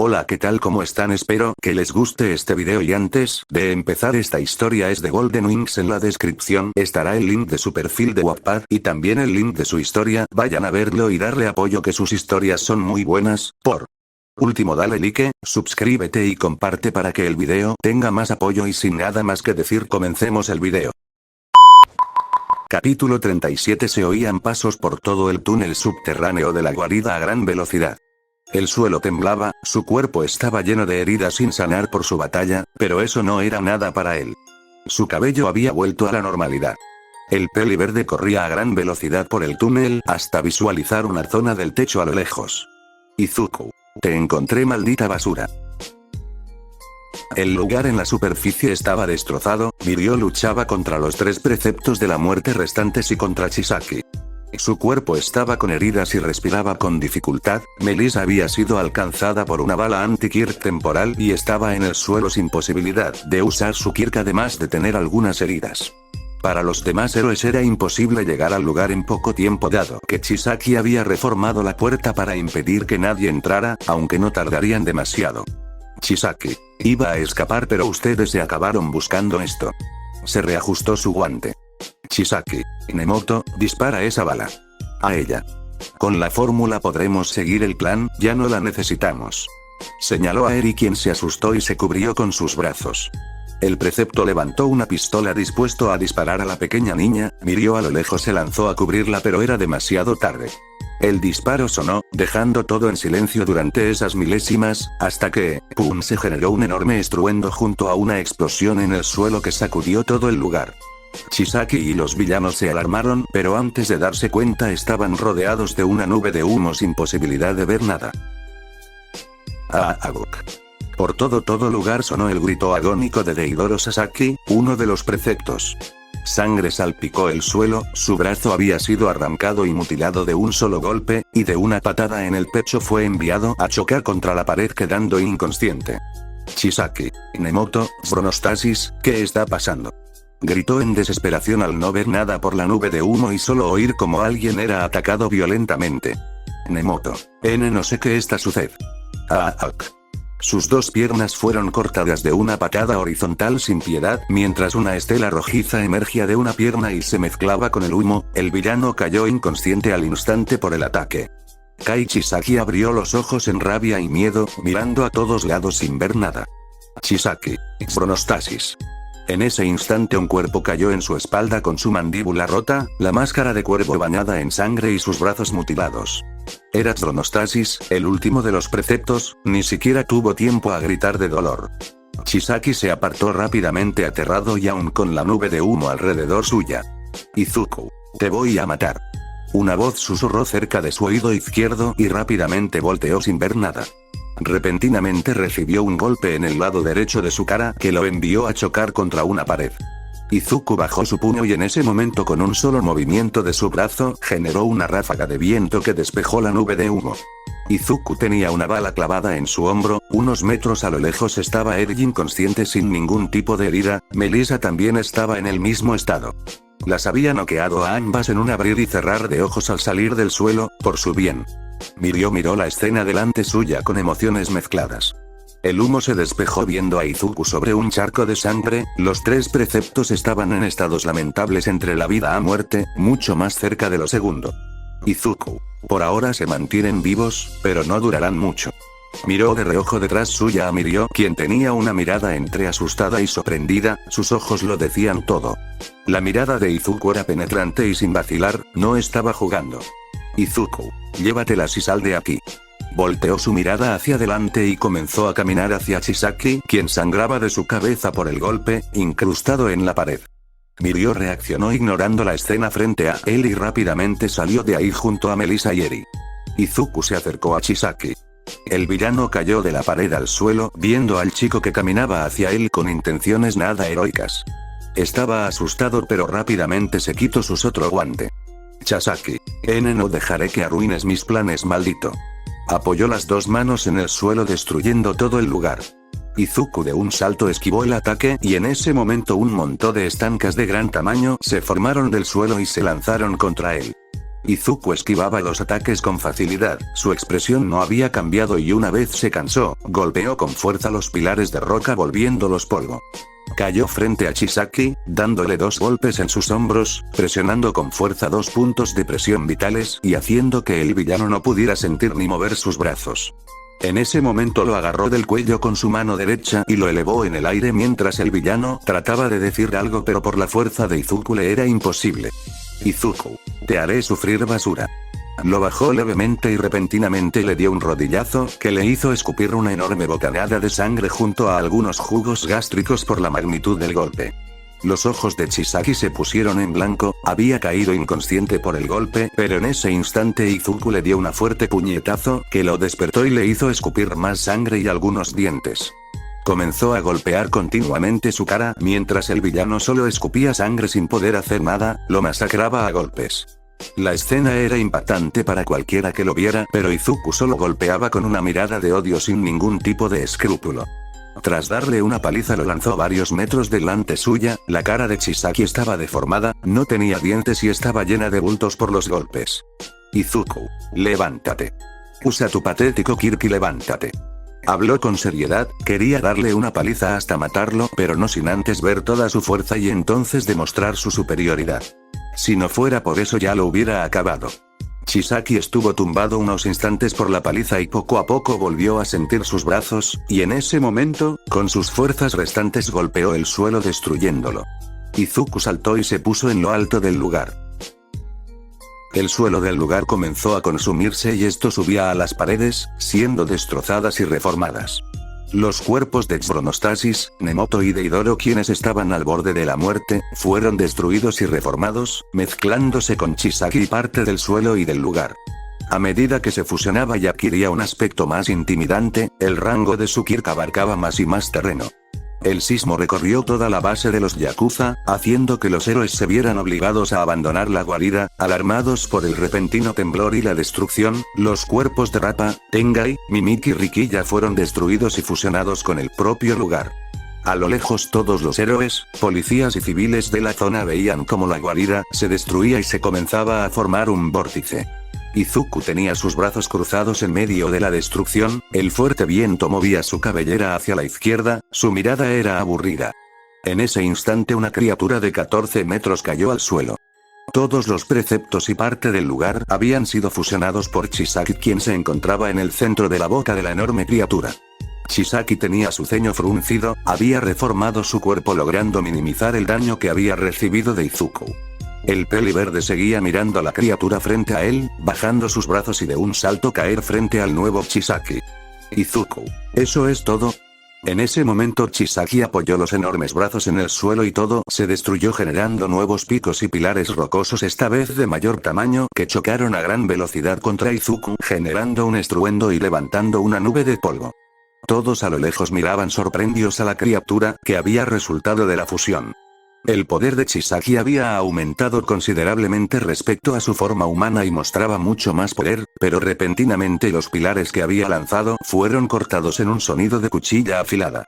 Hola, ¿qué tal? ¿Cómo están? Espero que les guste este video y antes de empezar esta historia es de Golden Wings. En la descripción estará el link de su perfil de Wattpad y también el link de su historia. Vayan a verlo y darle apoyo, que sus historias son muy buenas. Por último, dale like, suscríbete y comparte para que el video tenga más apoyo, y sin nada más que decir, comencemos el video. Capítulo 37. Se oían pasos por todo el túnel subterráneo de la guarida a gran velocidad. El suelo temblaba, su cuerpo estaba lleno de heridas sin sanar por su batalla, pero eso no era nada para él. Su cabello había vuelto a la normalidad. El peli verde corría a gran velocidad por el túnel hasta visualizar una zona del techo a lo lejos. Izuku, te encontré, maldita basura. El lugar en la superficie estaba destrozado. Mirio luchaba contra los 3 preceptos de la muerte restantes y contra Chisaki. Su cuerpo estaba con heridas y respiraba con dificultad. Melissa había sido alcanzada por una bala anti-Kirk temporal y estaba en el suelo sin posibilidad de usar su Kirk, además de tener algunas heridas. Para los demás héroes era imposible llegar al lugar en poco tiempo, dado que Chisaki había reformado la puerta para impedir que nadie entrara, aunque no tardarían demasiado. Chisaki iba a escapar, pero ustedes se acabaron buscando esto. Se reajustó su guante. Chisaki, Nemoto, dispara esa bala. A ella. Con la fórmula podremos seguir el plan, ya no la necesitamos. Señaló a Eri, quien se asustó y se cubrió con sus brazos. El precepto levantó una pistola dispuesto a disparar a la pequeña niña. Mirio a lo lejos se lanzó a cubrirla, pero era demasiado tarde. El disparo sonó, dejando todo en silencio durante esas milésimas, hasta que, ¡pum!, se generó un enorme estruendo junto a una explosión en el suelo que sacudió todo el lugar. Chisaki y los villanos se alarmaron, pero antes de darse cuenta estaban rodeados de una nube de humo sin posibilidad de ver nada. Aguk. Por todo lugar sonó el grito agónico de Deidoro Sasaki, uno de los preceptos. Sangre salpicó el suelo, su brazo había sido arrancado y mutilado de un solo golpe, y de una patada en el pecho fue enviado a chocar contra la pared, quedando inconsciente. Chisaki, Nemoto, Chronostasis, ¿qué está pasando?, gritó en desesperación al no ver nada por la nube de humo y solo oír cómo alguien era atacado violentamente. Nemoto, no sé qué está sucediendo. Sus 2 piernas fueron cortadas de una patada horizontal sin piedad, mientras una estela rojiza emergía de una pierna y se mezclaba con el humo. El villano cayó inconsciente al instante por el ataque. Kai Chisaki abrió los ojos en rabia y miedo, mirando a todos lados sin ver nada. Chisaki, Chronostasis. En ese instante un cuerpo cayó en su espalda con su mandíbula rota, la máscara de cuervo bañada en sangre y sus brazos mutilados. Era Chronostasis, el último de los preceptos. Ni siquiera tuvo tiempo a gritar de dolor. Chisaki se apartó rápidamente, aterrado y aún con la nube de humo alrededor suya. Izuku, te voy a matar. Una voz susurró cerca de su oído izquierdo y rápidamente volteó sin ver nada. Repentinamente recibió un golpe en el lado derecho de su cara que lo envió a chocar contra una pared. Izuku bajó su puño y en ese momento, con un solo movimiento de su brazo, generó una ráfaga de viento que despejó la nube de humo. Izuku tenía una bala clavada en su hombro. Unos metros a lo lejos estaba Eri inconsciente sin ningún tipo de herida. Melissa también estaba en el mismo estado. Las había noqueado a ambas en un abrir y cerrar de ojos al salir del suelo, por su bien. Mirio miró la escena delante suya con emociones mezcladas. El humo se despejó viendo a Izuku sobre un charco de sangre. Los 3 preceptos estaban en estados lamentables entre la vida a muerte, mucho más cerca de lo segundo. Izuku, por ahora se mantienen vivos, pero no durarán mucho. Miró de reojo detrás suya a Mirio, quien tenía una mirada entre asustada y sorprendida. Sus ojos lo decían todo. La mirada de Izuku era penetrante y sin vacilar, no estaba jugando. Izuku, llévatelas y sal de aquí. Volteó su mirada hacia adelante y comenzó a caminar hacia Chisaki, quien sangraba de su cabeza por el golpe, incrustado en la pared. Mirio reaccionó ignorando la escena frente a él y rápidamente salió de ahí junto a Melissa y Eri. Izuku se acercó a Chisaki. El villano cayó de la pared al suelo, viendo al chico que caminaba hacia él con intenciones nada heroicas. Estaba asustado, pero rápidamente se quitó su otro guante. Chisaki, no dejaré que arruines mis planes, maldito. Apoyó las 2 manos en el suelo destruyendo todo el lugar. Izuku de un salto esquivó el ataque y en ese momento un montón de estancas de gran tamaño se formaron del suelo y se lanzaron contra él. Izuku esquivaba los ataques con facilidad, su expresión no había cambiado y una vez se cansó, golpeó con fuerza los pilares de roca volviéndolos polvo. Cayó frente a Chisaki, dándole 2 golpes en sus hombros, presionando con fuerza 2 puntos de presión vitales y haciendo que el villano no pudiera sentir ni mover sus brazos. En ese momento lo agarró del cuello con su mano derecha y lo elevó en el aire mientras el villano trataba de decir algo pero por la fuerza de Izuku le era imposible. Izuku, te haré sufrir basura. Lo bajó levemente y repentinamente le dio un rodillazo que le hizo escupir una enorme bocanada de sangre junto a algunos jugos gástricos por la magnitud del golpe. Los ojos de Chisaki se pusieron en blanco, había caído inconsciente por el golpe, pero en ese instante Izuku le dio una fuerte puñetazo que lo despertó y le hizo escupir más sangre y algunos dientes. Comenzó a golpear continuamente su cara mientras el villano solo escupía sangre sin poder hacer nada, lo masacraba a golpes. La escena era impactante para cualquiera que lo viera, pero Izuku solo golpeaba con una mirada de odio sin ningún tipo de escrúpulo. Tras darle una paliza lo lanzó varios metros delante suya, la cara de Chisaki estaba deformada, no tenía dientes y estaba llena de bultos por los golpes. Izuku, levántate. Usa tu patético Kirk y levántate. Habló con seriedad, quería darle una paliza hasta matarlo, pero no sin antes ver toda su fuerza y entonces demostrar su superioridad. Si no fuera por eso ya lo hubiera acabado. Chisaki estuvo tumbado unos instantes por la paliza y poco a poco volvió a sentir sus brazos, y en ese momento, con sus fuerzas restantes golpeó el suelo destruyéndolo. Izuku saltó y se puso en lo alto del lugar. El suelo del lugar comenzó a consumirse y esto subía a las paredes, siendo destrozadas y reformadas. Los cuerpos de Chronostasis, Nemoto y Deidoro, quienes estaban al borde de la muerte, fueron destruidos y reformados, mezclándose con Chisaki y parte del suelo y del lugar. A medida que se fusionaba y adquiría un aspecto más intimidante, el rango de su Kirk abarcaba más y más terreno. El sismo recorrió toda la base de los Yakuza, haciendo que los héroes se vieran obligados a abandonar la guarida, alarmados por el repentino temblor y la destrucción. Los cuerpos de Rappa, Tengai, Mimiki y Rikiya fueron destruidos y fusionados con el propio lugar. A lo lejos todos los héroes, policías y civiles de la zona veían cómo la guarida se destruía y se comenzaba a formar un vórtice. Izuku tenía sus brazos cruzados en medio de la destrucción, el fuerte viento movía su cabellera hacia la izquierda, su mirada era aburrida. En ese instante una criatura de 14 metros cayó al suelo. Todos los preceptos y parte del lugar habían sido fusionados por Chisaki, quien se encontraba en el centro de la boca de la enorme criatura. Chisaki tenía su ceño fruncido, había reformado su cuerpo logrando minimizar el daño que había recibido de Izuku. El peli verde seguía mirando a la criatura frente a él, bajando sus brazos y de un salto caer frente al nuevo Chisaki. Izuku, ¿eso es todo? En ese momento Chisaki apoyó los enormes brazos en el suelo y todo se destruyó generando nuevos picos y pilares rocosos esta vez de mayor tamaño que chocaron a gran velocidad contra Izuku generando un estruendo y levantando una nube de polvo. Todos a lo lejos miraban sorprendidos a la criatura que había resultado de la fusión. El poder de Chisaki había aumentado considerablemente respecto a su forma humana y mostraba mucho más poder, pero repentinamente los pilares que había lanzado fueron cortados en un sonido de cuchilla afilada.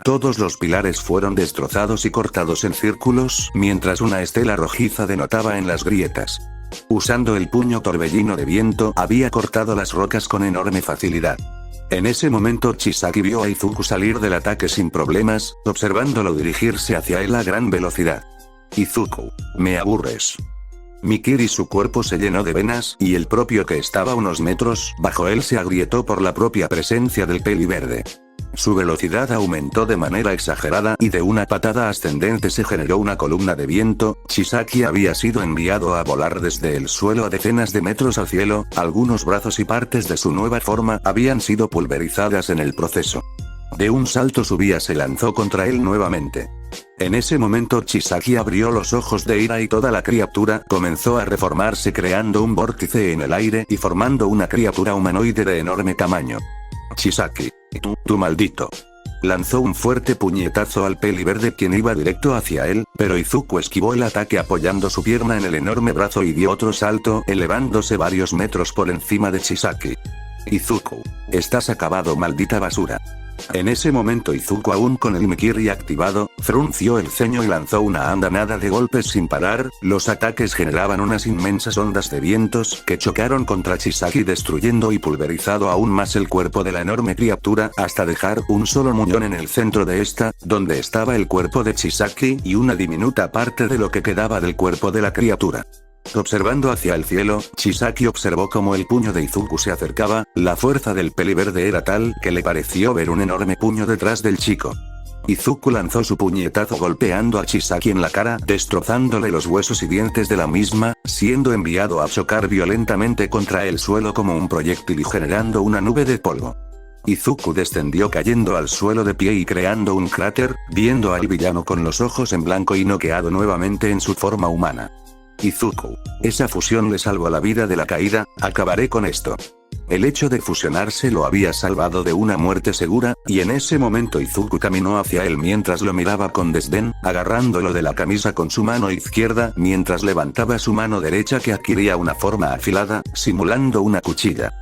Todos los pilares fueron destrozados y cortados en círculos, mientras una estela rojiza denotaba en las grietas. Usando el puño torbellino de viento, había cortado las rocas con enorme facilidad. En ese momento Chisaki vio a Izuku salir del ataque sin problemas, observándolo dirigirse hacia él a gran velocidad. Izuku, me aburres. Mikiri su cuerpo se llenó de venas y el propio que estaba a unos metros bajo él se agrietó por la propia presencia del peli verde. Su velocidad aumentó de manera exagerada y de una patada ascendente se generó una columna de viento. Chisaki había sido enviado a volar desde el suelo a decenas de metros al cielo, algunos brazos y partes de su nueva forma habían sido pulverizadas en el proceso. De un salto su vía se lanzó contra él nuevamente. En ese momento Chisaki abrió los ojos de ira y toda la criatura comenzó a reformarse creando un vórtice en el aire y formando una criatura humanoide de enorme tamaño. Chisaki, tú maldito. Lanzó un fuerte puñetazo al peli verde quien iba directo hacia él, pero Izuku esquivó el ataque apoyando su pierna en el enorme brazo y dio otro salto elevándose varios metros por encima de Chisaki. Izuku, estás acabado, maldita basura. En ese momento Izuku, aún con el Mikiri activado, frunció el ceño y lanzó una andanada de golpes sin parar. Los ataques generaban unas inmensas ondas de vientos que chocaron contra Chisaki, destruyendo y pulverizado aún más el cuerpo de la enorme criatura, hasta dejar un solo muñón en el centro de esta, donde estaba el cuerpo de Chisaki y una diminuta parte de lo que quedaba del cuerpo de la criatura. Observando hacia el cielo, Chisaki observó cómo el puño de Izuku se acercaba. La fuerza del peliverde era tal que le pareció ver un enorme puño detrás del chico. Izuku lanzó su puñetazo golpeando a Chisaki en la cara, destrozándole los huesos y dientes de la misma, siendo enviado a chocar violentamente contra el suelo como un proyectil y generando una nube de polvo. Izuku descendió cayendo al suelo de pie y creando un cráter, viendo al villano con los ojos en blanco y noqueado nuevamente en su forma humana. Izuku. Esa fusión le salvó la vida de la caída, acabaré con esto. El hecho de fusionarse lo había salvado de una muerte segura, y en ese momento Izuku caminó hacia él mientras lo miraba con desdén, agarrándolo de la camisa con su mano izquierda mientras levantaba su mano derecha que adquiría una forma afilada, simulando una cuchilla.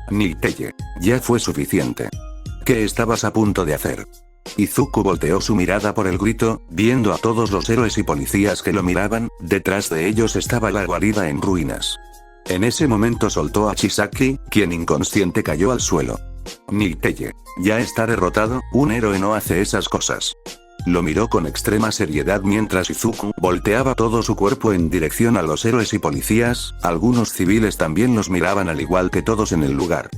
Niteye. Ya fue suficiente. ¿Qué estabas a punto de hacer? Izuku volteó su mirada por el grito, viendo a todos los héroes y policías que lo miraban. Detrás de ellos estaba la guarida en ruinas. En ese momento soltó a Chisaki, quien inconsciente cayó al suelo. Niteye. Ya está derrotado, un héroe no hace esas cosas. Lo miró con extrema seriedad mientras Izuku volteaba todo su cuerpo en dirección a los héroes y policías. Algunos civiles también los miraban al igual que todos en el lugar.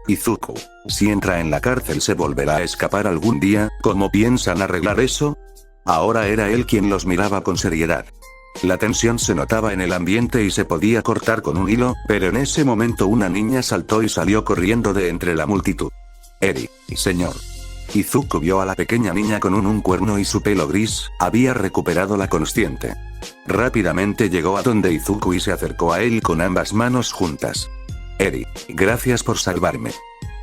Izuku. Si entra en la cárcel se volverá a escapar algún día. ¿Cómo piensan arreglar eso? Ahora era él quien los miraba con seriedad. La tensión se notaba en el ambiente y se podía cortar con un hilo, pero en ese momento una niña saltó y salió corriendo de entre la multitud. Eri, señor. Izuku vio a la pequeña niña con un cuerno y su pelo gris. Había recuperado la consciente. Rápidamente llegó a donde Izuku y se acercó a él con ambas manos juntas. Eri, gracias por salvarme.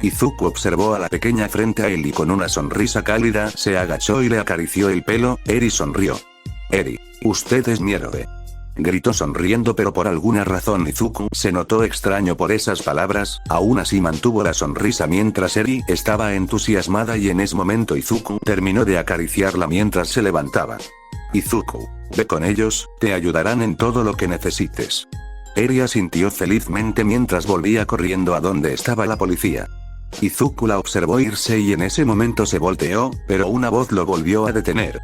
Izuku observó a la pequeña frente a él y con una sonrisa cálida se agachó y le acarició el pelo. Eri sonrió. Eri, usted es mi héroe. Gritó sonriendo, pero por alguna razón Izuku se notó extraño por esas palabras. Aún así mantuvo la sonrisa mientras Eri estaba entusiasmada y en ese momento Izuku terminó de acariciarla mientras se levantaba. Izuku, ve con ellos, te ayudarán en todo lo que necesites. Eri asintió felizmente mientras volvía corriendo a donde estaba la policía. Izuku la observó irse y en ese momento se volteó, pero una voz lo volvió a detener.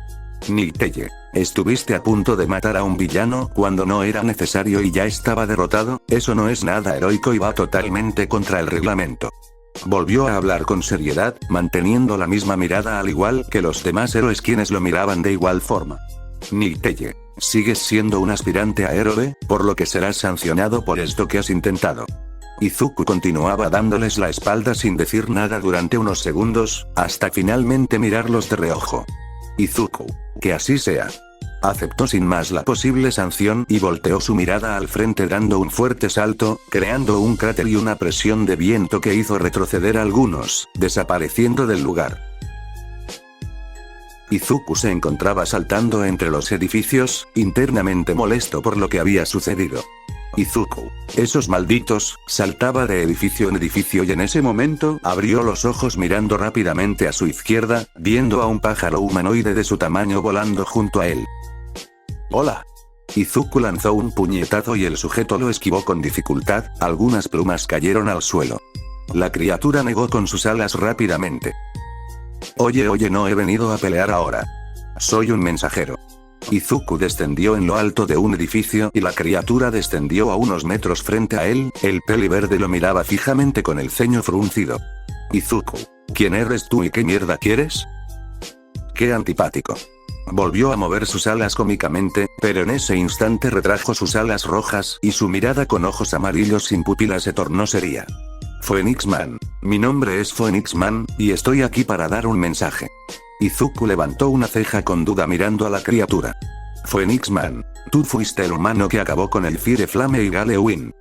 Niteye, estuviste a punto de matar a un villano cuando no era necesario y ya estaba derrotado. Eso no es nada heroico y va totalmente contra el reglamento. Volvió a hablar con seriedad, manteniendo la misma mirada al igual que los demás héroes quienes lo miraban de igual forma. Niteye, sigues siendo un aspirante a héroe, por lo que serás sancionado por esto que has intentado. Izuku continuaba dándoles la espalda sin decir nada durante unos segundos, hasta finalmente mirarlos de reojo. Izuku, que así sea. Aceptó sin más la posible sanción y volteó su mirada al frente dando un fuerte salto, creando un cráter y una presión de viento que hizo retroceder a algunos, desapareciendo del lugar. Izuku se encontraba saltando entre los edificios, internamente molesto por lo que había sucedido. Izuku, esos malditos, saltaba de edificio en edificio y en ese momento abrió los ojos mirando rápidamente a su izquierda, viendo a un pájaro humanoide de su tamaño volando junto a él. Hola. Izuku lanzó un puñetazo y el sujeto lo esquivó con dificultad. Algunas plumas cayeron al suelo. La criatura negó con sus alas rápidamente. Oye, no he venido a pelear ahora. Soy un mensajero. Izuku descendió en lo alto de un edificio y la criatura descendió a unos metros frente a él. El peliverde lo miraba fijamente con el ceño fruncido. Izuku, ¿quién eres tú y qué mierda quieres? Qué antipático. Volvió a mover sus alas cómicamente, pero en ese instante retrajo sus alas rojas y su mirada con ojos amarillos sin pupilas se tornó seria. Phoenix Man. Mi nombre es Phoenix Man, y estoy aquí para dar un mensaje. Izuku levantó una ceja con duda mirando a la criatura. Phoenix Man, tú fuiste el humano que acabó con el Fire Flame y Gale Win.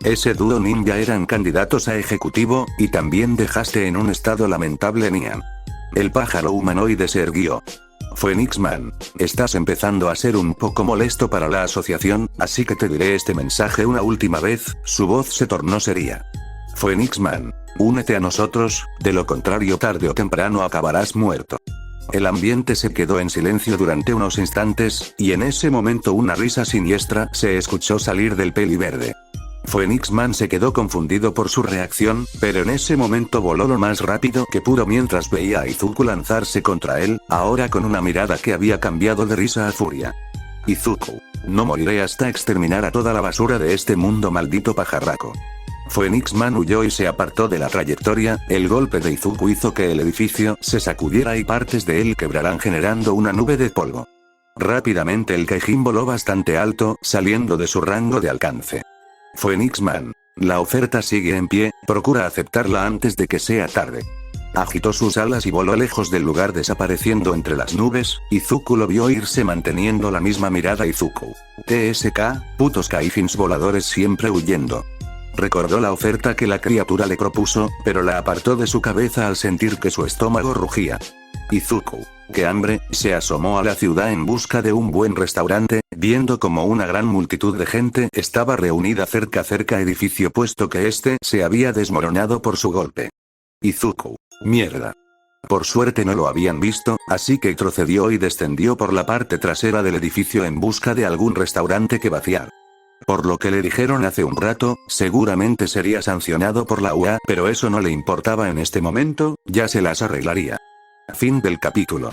Ese dúo ninja eran candidatos a ejecutivo, y también dejaste en un estado lamentable Nian. El pájaro humanoide se erguió. Phoenix Man, estás empezando a ser un poco molesto para la asociación, así que te diré este mensaje una última vez. Su voz se tornó seria. Phoenix Man, únete a nosotros, de lo contrario tarde o temprano acabarás muerto. El ambiente se quedó en silencio durante unos instantes, y en ese momento una risa siniestra se escuchó salir del peli verde. Phoenix Man se quedó confundido por su reacción, pero en ese momento voló lo más rápido que pudo mientras veía a Izuku lanzarse contra él, ahora con una mirada que había cambiado de risa a furia. Izuku, no moriré hasta exterminar a toda la basura de este mundo maldito pajarraco. Phoenix Man huyó y se apartó de la trayectoria, el golpe de Izuku hizo que el edificio se sacudiera y partes de él quebraran generando una nube de polvo. Rápidamente el Kaijin voló bastante alto, saliendo de su rango de alcance. Phoenix Man, la oferta sigue en pie, procura aceptarla antes de que sea tarde. Agitó sus alas y voló lejos del lugar desapareciendo entre las nubes, Izuku lo vio irse manteniendo la misma mirada. Izuku. TSK, putos Kaijins voladores siempre huyendo. Recordó la oferta que la criatura le propuso, pero la apartó de su cabeza al sentir que su estómago rugía. Izuku, qué hambre, se asomó a la ciudad en busca de un buen restaurante, viendo como una gran multitud de gente estaba reunida cerca edificio puesto que este se había desmoronado por su golpe. Izuku. Mierda. Por suerte no lo habían visto, así que retrocedió y descendió por la parte trasera del edificio en busca de algún restaurante que vaciar. Por lo que le dijeron hace un rato, seguramente sería sancionado por la UA, pero eso no le importaba en este momento, ya se las arreglaría. Fin del capítulo.